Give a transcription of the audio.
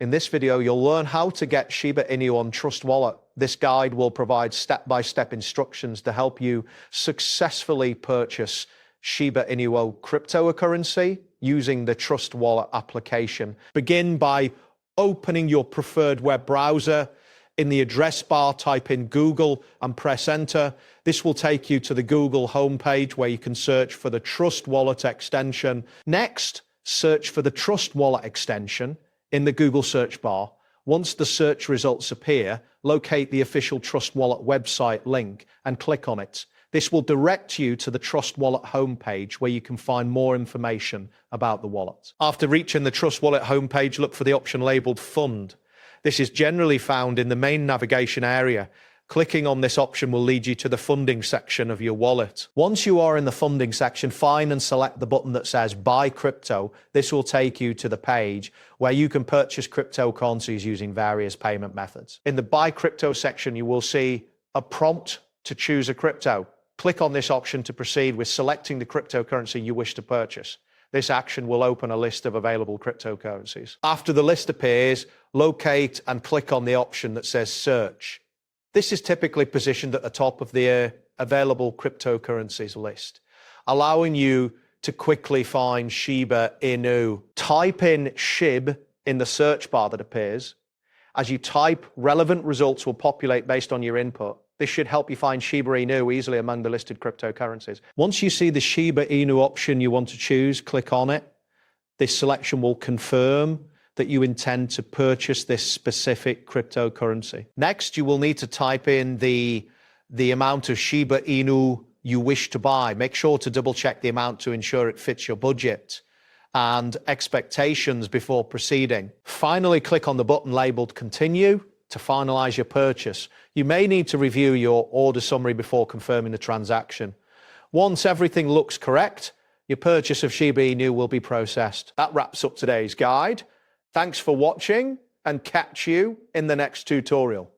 In this video, you'll learn how to get Shiba Inu on Trust Wallet. This guide will provide step-by-step instructions to help you successfully purchase Shiba Inu cryptocurrency using the Trust Wallet application. Begin by opening your preferred web browser. In the address bar, type in Google and press enter. This will take you to the Google homepage where you can search for the Trust Wallet extension. Next, search for the Trust Wallet extension in the Google search bar. Once the search results appear, locate the official Trust Wallet website link and click on it. This will direct you to the Trust Wallet homepage where you can find more information about the wallet. After reaching the Trust Wallet homepage, look for the option labeled Fund. This is generally found in the main navigation area. Clicking on this option will lead you to the funding section of your wallet. Once you are in the funding section, find and select the button that says Buy Crypto. This will take you to the page where you can purchase cryptocurrencies using various payment methods. In the Buy Crypto section, you will see a prompt to choose a crypto. Click on this option to proceed with selecting the cryptocurrency you wish to purchase. This action will open a list of available cryptocurrencies. After the list appears, locate and click on the option that says Search. This is typically positioned at the top of the available cryptocurrencies list, allowing you to quickly find Shiba Inu. Type in SHIB in the search bar that appears. As you type, relevant results will populate based on your input. This should help you find Shiba Inu easily among the listed cryptocurrencies. Once you see the Shiba Inu option you want to choose, click on it. This selection will confirm that you intend to purchase this specific cryptocurrency. Next, you will need to type in the amount of Shiba Inu you wish to buy. Make sure to double check the amount to ensure it fits your budget and expectations before proceeding. Finally, click on the button labeled Continue to finalize your purchase. You may need to review your order summary before confirming the transaction. Once everything looks correct, your purchase of Shiba Inu will be processed. That wraps up today's guide. Thanks for watching and catch you in the next tutorial.